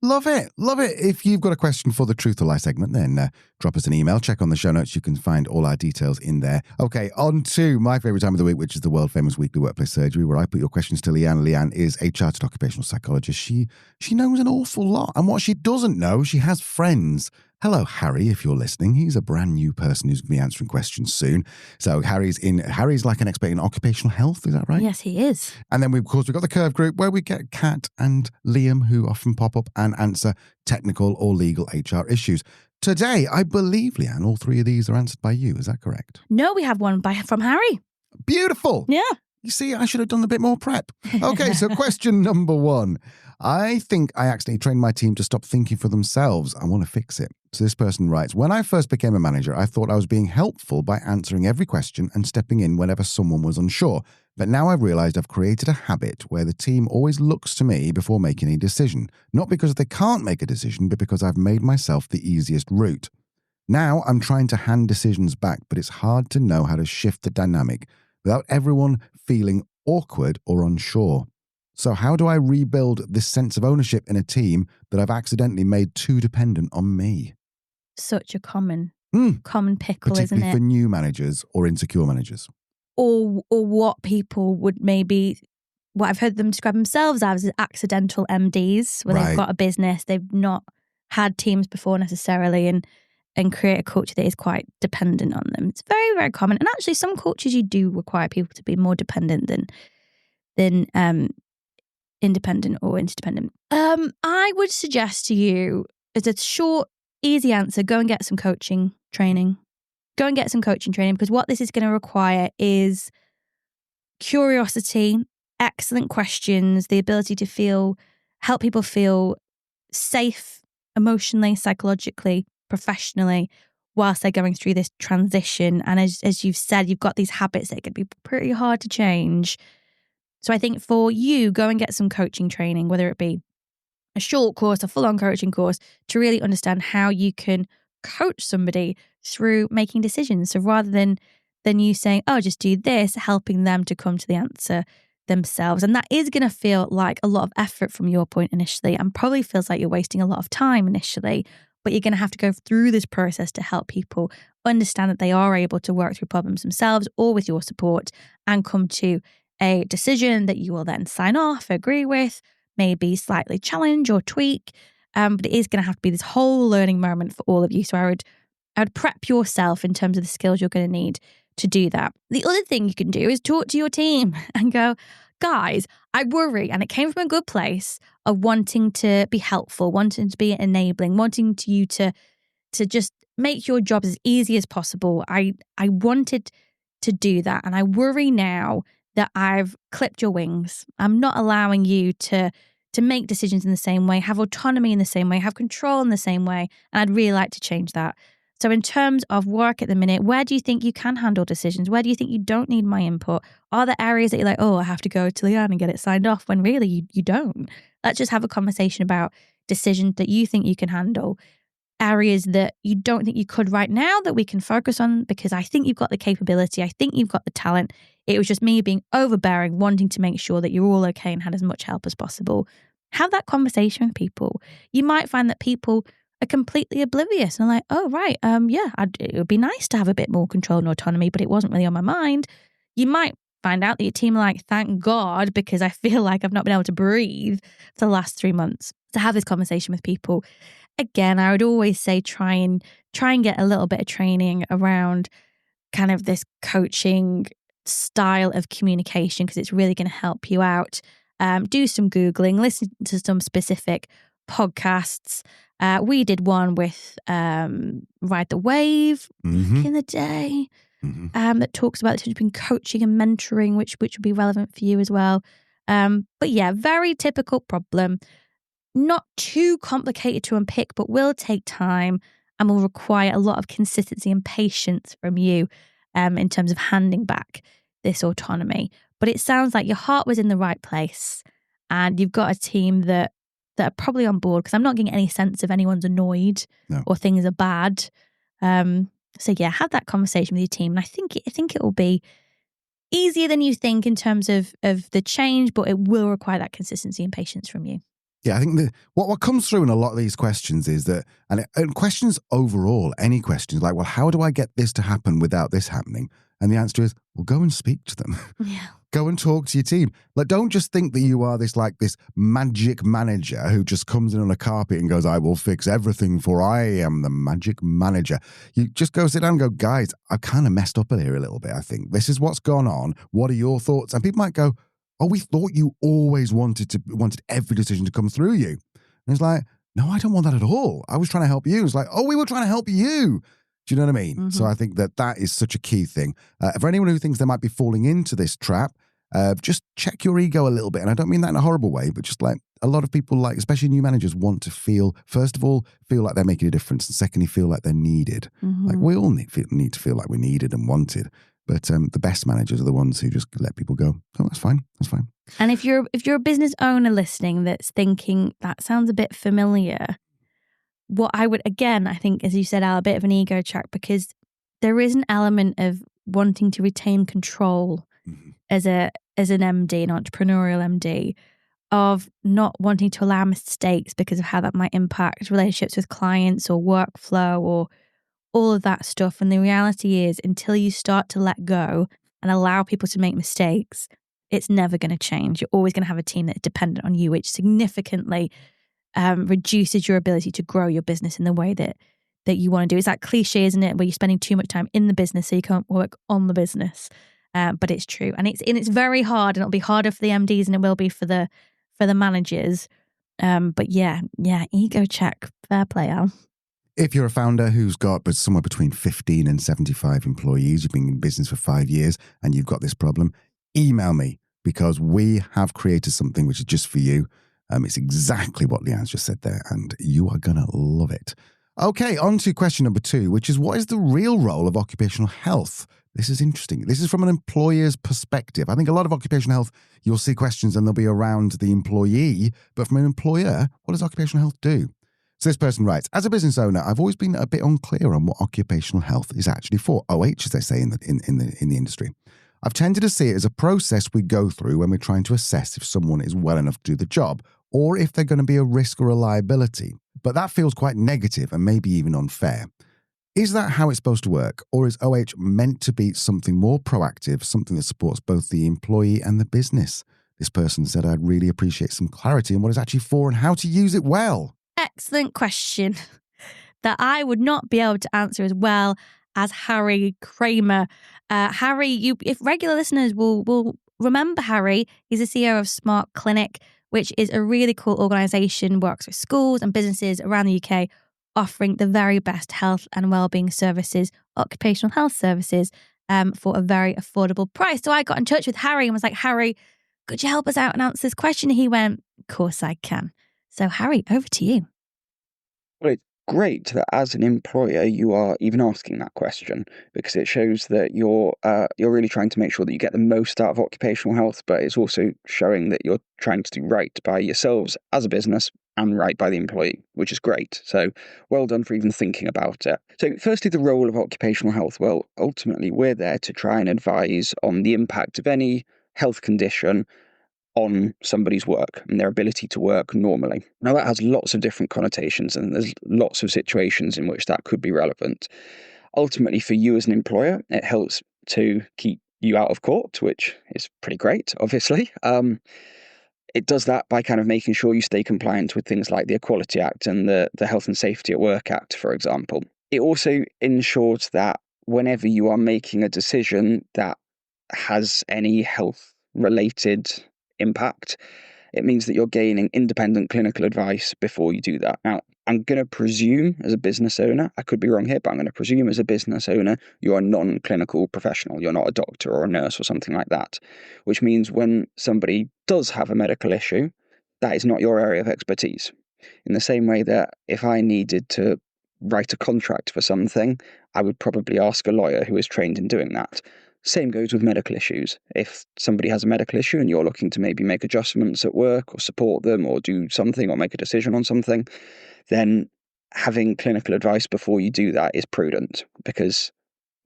Love it. Love it. If you've got a question for the Truth or Lie segment, then drop us an email. Check on the show notes. You can find all our details in there. Okay, on to my favourite time of the week, which is the world famous weekly workplace surgery, where I put your questions to Leanne. Leanne is a chartered occupational psychologist. She knows an awful lot. And what she doesn't know, she has friends. Hello, Harry, if you're listening. He's a brand new person who's going to be answering questions soon. So Harry's like an expert in occupational health, is that right? Yes, he is. And then, we've got the Curve group, where we get Kat and Liam, who often pop up and answer technical or legal HR issues. Today, I believe, Leanne, all three of these are answered by you. Is that correct? No, we have one from Harry. Beautiful. Yeah. You see, I should have done a bit more prep. Okay, so question number 1. I think I accidentally trained my team to stop thinking for themselves. I want to fix it. So this person writes, when I first became a manager, I thought I was being helpful by answering every question and stepping in whenever someone was unsure. But now I've realized I've created a habit where the team always looks to me before making a decision. Not because they can't make a decision, but because I've made myself the easiest route. Now I'm trying to hand decisions back, but it's hard to know how to shift the dynamic without everyone feeling awkward or unsure. So how do I rebuild this sense of ownership in a team that I've accidentally made too dependent on me? Such a common pickle, isn't it? Particularly for new managers or insecure managers. Or what people would what I've heard them describe themselves as accidental MDs, where they've got a business, they've not had teams before necessarily, and create a culture that is quite dependent on them. It's very, very common. And actually, some cultures you do require people to be more dependent than independent or interdependent. I would suggest to you, as a short, easy answer, go and get some coaching training. Go and get some coaching training, because what this is going to require is curiosity, excellent questions, the ability to help people feel safe emotionally, psychologically, professionally, whilst they're going through this transition. And as you've said, you've got these habits that can be pretty hard to change. So I think for you, go and get some coaching training, whether it be a short course, a full-on coaching course, to really understand how you can coach somebody through making decisions. So rather than you saying, oh, just do this, helping them to come to the answer themselves. And that is going to feel like a lot of effort from your point initially, and probably feels like you're wasting a lot of time initially, but you're going to have to go through this process to help people understand that they are able to work through problems themselves or with your support and come to a decision that you will then sign off, agree with, maybe slightly challenge or tweak. But it is going to have to be this whole learning moment for all of you. So I would prep yourself in terms of the skills you're going to need to do that. The other thing you can do is talk to your team and go, guys, I worry, and it came from a good place of wanting to be helpful, wanting to be enabling, wanting you to just make your jobs as easy as possible. I wanted to do that, and I worry now that I've clipped your wings. I'm not allowing you to make decisions in the same way, have autonomy in the same way, have control in the same way. And I'd really like to change that. So in terms of work at the minute, where do you think you can handle decisions? Where do you think you don't need my input? Are there areas that you're like, oh, I have to go to Leanne and get it signed off, when really you don't? Let's just have a conversation about decisions that you think you can handle, areas that you don't think you could right now that we can focus on, because I think you've got the capability. I think you've got the talent. It was just me being overbearing, wanting to make sure that you're all okay and had as much help as possible. Have that conversation with people. You might find that people are completely oblivious and are like, oh, right, it would be nice to have a bit more control and autonomy, but it wasn't really on my mind. You might find out that your team are like, thank God, because I feel like I've not been able to breathe for the last 3 months. To have this conversation with people. Again, I would always say try and get a little bit of training around kind of this coaching style of communication, because it's really going to help you out. Do some Googling, listen to some specific podcasts. We did one with Ride the Wave back in the day that talks about the difference between coaching and mentoring, which would be relevant for you as well. But yeah, very typical problem. Not too complicated to unpick, but will take time and will require a lot of consistency and patience from you in terms of handing back this autonomy. But it sounds like your heart was in the right place and you've got a team that are probably on board, because I'm not getting any sense of anyone's annoyed or things are bad. So yeah, have that conversation with your team. And I think it will be easier than you think in terms of the change, but it will require that consistency and patience from you. Yeah, I think what comes through in a lot of these questions is that, and questions overall, any questions like, well, how do I get this to happen without this happening? And the answer is, well, go and speak to them. Yeah. Go and talk to your team. Like, don't just think that you are this magic manager who just comes in on a carpet and goes, I will fix everything, for I am the magic manager. You just go sit down and go, guys, I kind of messed up here a little bit. I think this is what's gone on. What are your thoughts? And people might go, oh, we thought you always wanted every decision to come through you. And it's like, no, I don't want that at all. I was trying to help you. It's like, oh, we were trying to help you. Do you know what I mean? Mm-hmm. So I think that is such a key thing. For anyone who thinks they might be falling into this trap, just check your ego a little bit. And I don't mean that in a horrible way, but just like a lot of people, like especially new managers, want to feel, first of all, feel like they're making a difference. And secondly, feel like they're needed. Mm-hmm. Like we all need to feel like we're needed and wanted. But the best managers are the ones who just let people go, oh, that's fine. That's fine. And if you're a business owner listening that's thinking, that sounds a bit familiar, what I would, again, I think, as you said, Al, a bit of an ego check, because there is an element of wanting to retain control as an MD, an entrepreneurial MD, of not wanting to allow mistakes because of how that might impact relationships with clients or workflow or all of that stuff. And the reality is, until you start to let go and allow people to make mistakes, it's never going to change. You're always going to have a team that's dependent on you, which significantly reduces your ability to grow your business in the way that you want to do. It's that cliche, isn't it, where you're spending too much time in the business so you can't work on the business. But it's true. And it's very hard, and it'll be harder for the MDs than it will be for the managers. But yeah, ego check. Fair play, Al. If you're a founder who's got somewhere between 15 and 75 employees, you've been in business for 5 years and you've got this problem, email me, because we have created something which is just for you. It's exactly what Leanne's just said there, and you are going to love it. Okay, on to question number 2, which is, what is the real role of occupational health? This is interesting. This is from an employer's perspective. I think a lot of occupational health, you'll see questions and they'll be around the employee, but from an employer, what does occupational health do? So this person writes, as a business owner, I've always been a bit unclear on what occupational health is actually for. OH, as they say in the industry. I've tended to see it as a process we go through when we're trying to assess if someone is well enough to do the job, or if they're going to be a risk or a liability. But that feels quite negative and maybe even unfair. Is that how it's supposed to work? Or is OH meant to be something more proactive, something that supports both the employee and the business? This person said, I'd really appreciate some clarity on what it's actually for and how to use it well. Excellent question that I would not be able to answer as well as Harry Kramer. Harry, if regular listeners will remember Harry, he's the CEO of Smart Clinic, which is a really cool organisation, works with schools and businesses around the UK, offering the very best health and wellbeing services, occupational health services, for a very affordable price. So I got in touch with Harry and was like, Harry, could you help us out and answer this question? He went, of course I can. So Harry, over to you. Right. great that as an employer you are even asking that question, because it shows that you're really trying to make sure that you get the most out of occupational health, but it's also showing that you're trying to do right by yourselves as a business and right by the employee, which is great. So well done for even thinking about it. So firstly, the role of occupational health. Well, ultimately we're there to try and advise on the impact of any health condition on somebody's work and their ability to work normally. Now, that has lots of different connotations, and there's lots of situations in which that could be relevant. Ultimately, for you as an employer, it helps to keep you out of court, which is pretty great, obviously. It does that by kind of making sure you stay compliant with things like the Equality Act and the Health and Safety at Work Act, for example. It also ensures that whenever you are making a decision that has any health-related impact, it means that you're gaining independent clinical advice before you do that. Now, I'm going to presume as a business owner, I could be wrong here, but I'm going to presume as a business owner, you're a non-clinical professional. You're not a doctor or a nurse or something like that, which means when somebody does have a medical issue, that is not your area of expertise. In the same way that if I needed to write a contract for something, I would probably ask a lawyer who is trained in doing that. Same goes with medical issues. If somebody has a medical issue and you're looking to maybe make adjustments at work or support them or do something or make a decision on something, then having clinical advice before you do that is prudent, because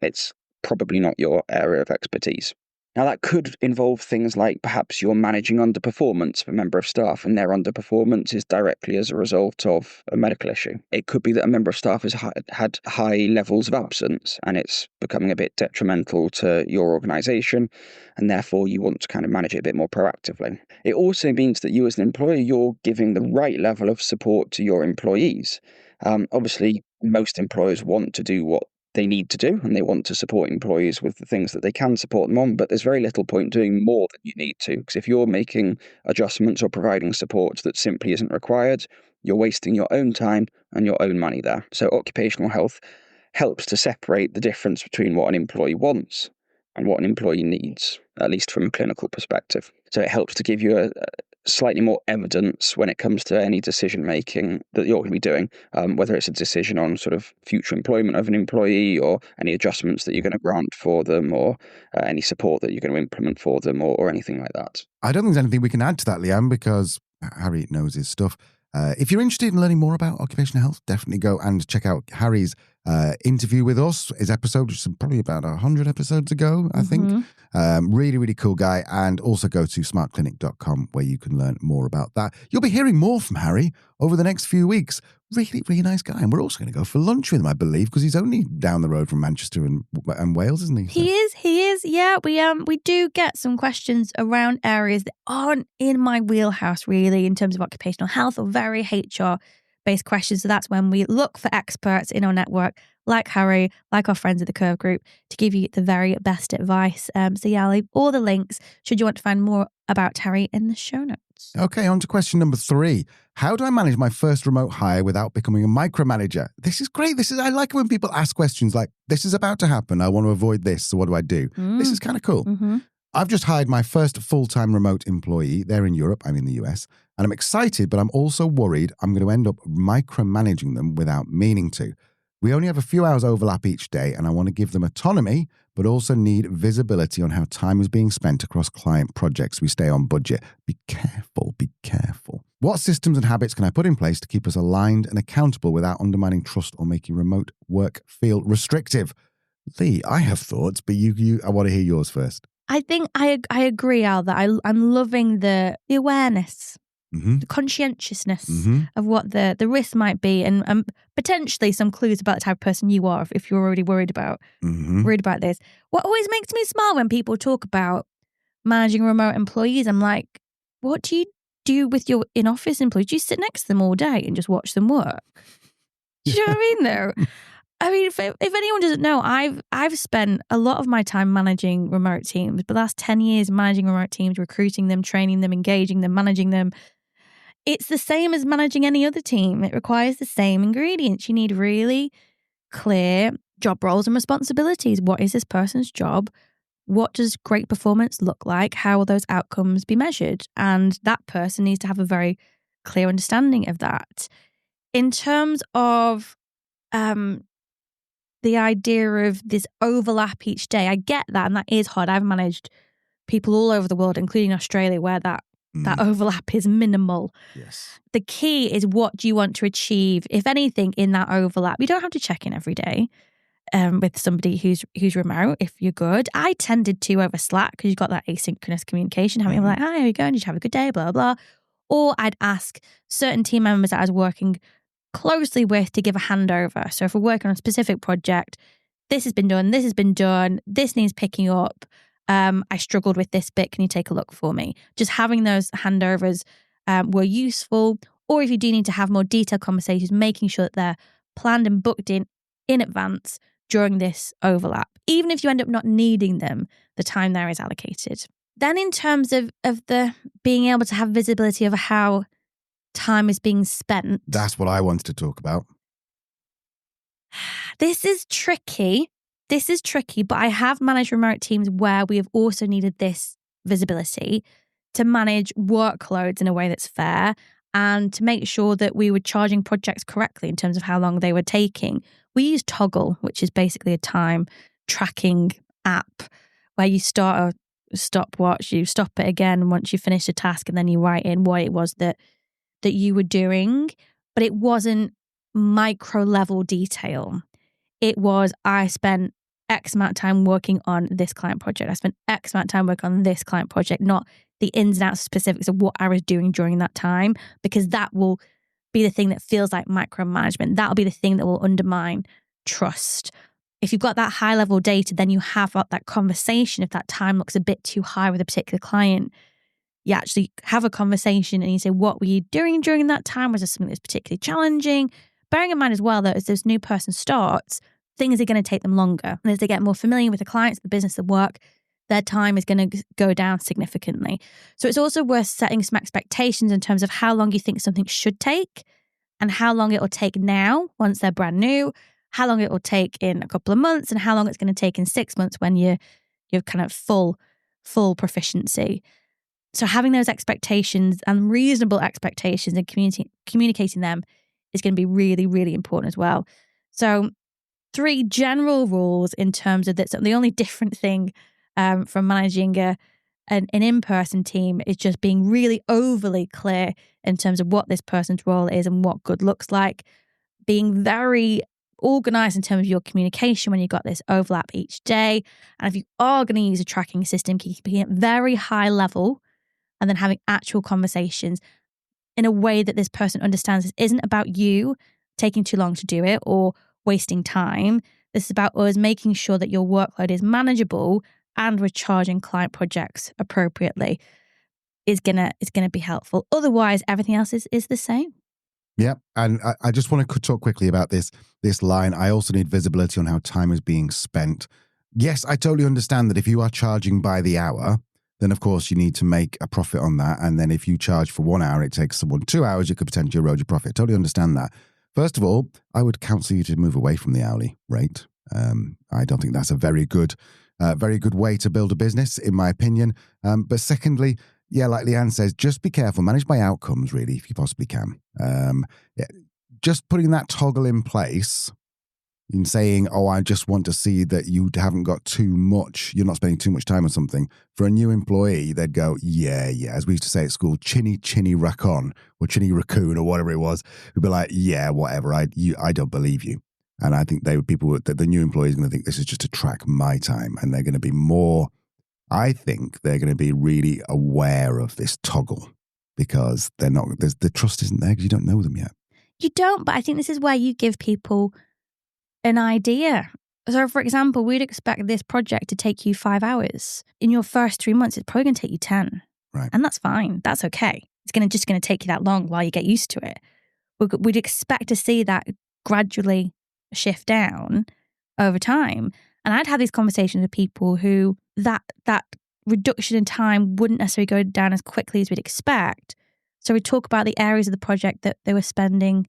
it's probably not your area of expertise. Now, that could involve things like perhaps you're managing underperformance of a member of staff, and their underperformance is directly as a result of a medical issue. It could be that a member of staff has had high levels of absence, and it's becoming a bit detrimental to your organisation, and therefore you want to kind of manage it a bit more proactively. It also means that you as an employer, you're giving the right level of support to your employees. Obviously, most employers want to do what they need to do, and they want to support employees with the things that they can support them on, but there's very little point doing more than you need to, because if you're making adjustments or providing support that simply isn't required, you're wasting your own time and your own money there. So occupational health helps to separate the difference between what an employee wants and what an employee needs, at least from a clinical perspective. So it helps to give you a slightly more evidence when it comes to any decision making that you're going to be doing, whether it's a decision on sort of future employment of an employee, or any adjustments that you're going to grant for them, or any support that you're going to implement for them, or anything like that. I don't think there's anything we can add to that, Liam, because Harry knows his stuff. If you're interested in learning more about occupational health, definitely go and check out Harry's interview with us, his episode, which is probably about 100 episodes ago, I think. Really, really cool guy. And also go to smartclinic.com where you can learn more about that. You'll be hearing more from Harry over the next few weeks. Really, really nice guy. And we're also going to go for lunch with him, I believe, because he's only down the road from Manchester and Wales, isn't he? So. He is. Yeah, we do get some questions around areas that aren't in my wheelhouse, really, in terms of occupational health or very HR-based questions. So that's when we look for experts in our network, like Harry, like our friends at the Curve Group, to give you the very best advice. So yeah, I'll leave all the links, should you want to find more about Harry, in the show notes. Okay, on to question number 3. How do I manage my first remote hire without becoming a micromanager? This is great. I like when people ask questions like, this is about to happen. I want to avoid this. So what do I do? This is kind of cool. I've just hired my first full-time remote employee. They're in Europe. I'm in the US. And I'm excited, but I'm also worried I'm going to end up micromanaging them without meaning to. We only have a few hours overlap each day, and I want to give them autonomy, but also need visibility on how time is being spent across client projects. We stay on budget. Be careful, be careful. What systems and habits can I put in place to keep us aligned and accountable without undermining trust or making remote work feel restrictive? Lee, I have thoughts, but I want to hear yours first. I think I agree, Al, that I'm loving the awareness, the conscientiousness of what the risk might be, and potentially some clues about the type of person you are if you're already worried about this. What always makes me smile when people talk about managing remote employees, I'm like, what do you do with your in-office employees? Do you sit next to them all day and just watch them work? Do you know what I mean, though? I mean, if anyone doesn't know, I've spent a lot of my time managing remote teams. The last 10 years managing remote teams, recruiting them, training them, engaging them, managing them. It's the same as managing any other team. It requires the same ingredients. You need really clear job roles and responsibilities. What is this person's job? What does great performance look like? How will those outcomes be measured? And that person needs to have a very clear understanding of that. In terms of the idea of this overlap each day, I get that, and that is hard. I've managed people all over the world, including Australia, where that overlap is minimal. Yes. The key is, what do you want to achieve, if anything, in that overlap? You don't have to check in every day with somebody who's remote if you're good. I tended to over Slack, because you've got that asynchronous communication, having like, hi, how are you going? Did you have a good day? Blah, blah, blah. Or I'd ask certain team members that I was working closely with to give a handover. So if we're working on a specific project, this has been done, this needs picking up. I struggled with this bit. Can you take a look for me? Just having those handovers were useful. Or if you do need to have more detailed conversations, making sure that they're planned and booked in advance during this overlap. Even if you end up not needing them, the time there is allocated. Then in terms of the being able to have visibility of how time is being spent. That's what I wanted to talk about. This is tricky, but I have managed remote teams where we have also needed this visibility to manage workloads in a way that's fair and to make sure that we were charging projects correctly in terms of how long they were taking. We use Toggle, which is basically a time tracking app where you start a stopwatch, you stop it again once you finish a task, and then you write in what it was that you were doing. But it wasn't micro level detail. It was, I spent X amount of time working on this client project. I spent X amount of time working on this client project, not the ins and outs specifics of what I was doing during that time, because that will be the thing that feels like micromanagement. That'll be the thing that will undermine trust. If you've got that high level data, then you have that conversation. If that time looks a bit too high with a particular client, you actually have a conversation and you say, what were you doing during that time? Was there something that's particularly challenging? Bearing in mind as well that as this new person starts, things are going to take them longer. And as they get more familiar with the clients, the business, the work, their time is going to go down significantly. So it's also worth setting some expectations in terms of how long you think something should take and how long it will take now once they're brand new, how long it will take in a couple of months, and how long it's going to take in 6 months when you're kind of full proficiency. So having those expectations and reasonable expectations and communicating them is going to be really, really important as well. So 3 general rules in terms of that. So the only different thing from managing an in-person team is just being really overly clear in terms of what this person's role is and what good looks like. Being very organized in terms of your communication when you've got this overlap each day. And if you are going to use a tracking system, keeping it very high level and then having actual conversations in a way that this person understands this isn't about you taking too long to do it or wasting time. This is about us making sure that your workload is manageable and we're charging client projects appropriately is gonna be helpful. Otherwise, everything else is the same. Yeah, and I just want to talk quickly about this line. I also need visibility on how time is being spent. Yes, I totally understand that if you are charging by the hour, then of course you need to make a profit on that. And then if you charge for 1 hour, it takes someone 2 hours, you could potentially erode your profit. Totally understand that. First of all, I would counsel you to move away from the hourly rate. I don't think that's a very good way to build a business, in my opinion. But secondly, yeah, like Leanne says, just be careful. Manage by outcomes, really, if you possibly can. Just putting that toggle in place and saying, oh, I just want to see that you haven't got too much, you're not spending too much time on something. For a new employee, they'd go, yeah, as we used to say at school, chinny raccoon or chinny raccoon or whatever it was. We'd be like, yeah, whatever, I don't believe you. And I think the new employee is going to think this is just to track my time, and they're going to be more, I think they're going to be really aware of this toggle because they're not, the trust isn't there because you don't know them yet. You don't, but I think this is where you give people an idea. So, for example, we'd expect this project to take you 5 hours. In your first 3 months, it's probably going to take you 10. Right. And that's fine. That's okay. It's just going to take you that long while you get used to it. We'd expect to see that gradually shift down over time. And I'd have these conversations with people who that reduction in time wouldn't necessarily go down as quickly as we'd expect. So we'd talk about the areas of the project that they were spending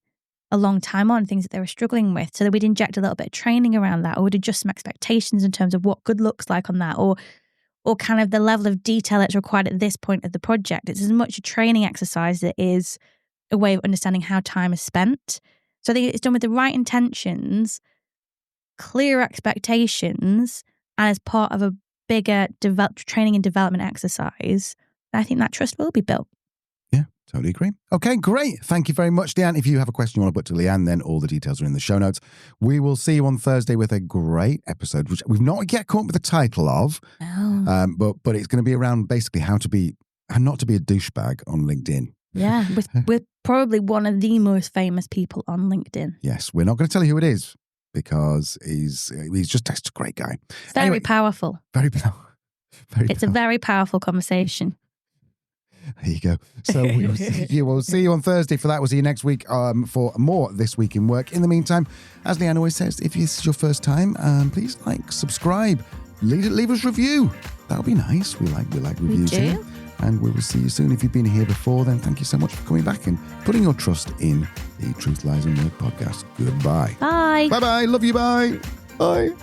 a long time on, things that they were struggling with. So that we'd inject a little bit of training around that, or we'd adjust some expectations in terms of what good looks like on that, or kind of the level of detail that's required at this point of the project. It's as much a training exercise as it is a way of understanding how time is spent. So I think it's done with the right intentions, clear expectations, and as part of a bigger training and development exercise. I think that trust will be built. Yeah, totally agree. Okay, great. Thank you very much, Leanne. If you have a question you want to put to Leanne, then all the details are in the show notes. We will see you on Thursday with a great episode, which we've not yet come up with the title of, but it's going to be around basically how not to be a douchebag on LinkedIn. Yeah, with probably one of the most famous people on LinkedIn. Yes, we're not going to tell you who it is because he's just a great guy. Very powerful. Very powerful. It's a very powerful conversation. There you go. So we'll see you on Thursday for that. We'll see you next week for more This Week in Work. In the meantime, as Leanne always says, if this is your first time, please subscribe, leave us a review. That would be nice. We like reviews here. And we will see you soon. If you've been here before, then thank you so much for coming back and putting your trust in the Truth Lies in Work podcast. Goodbye. Bye. Bye-bye. Love you. Bye. Bye.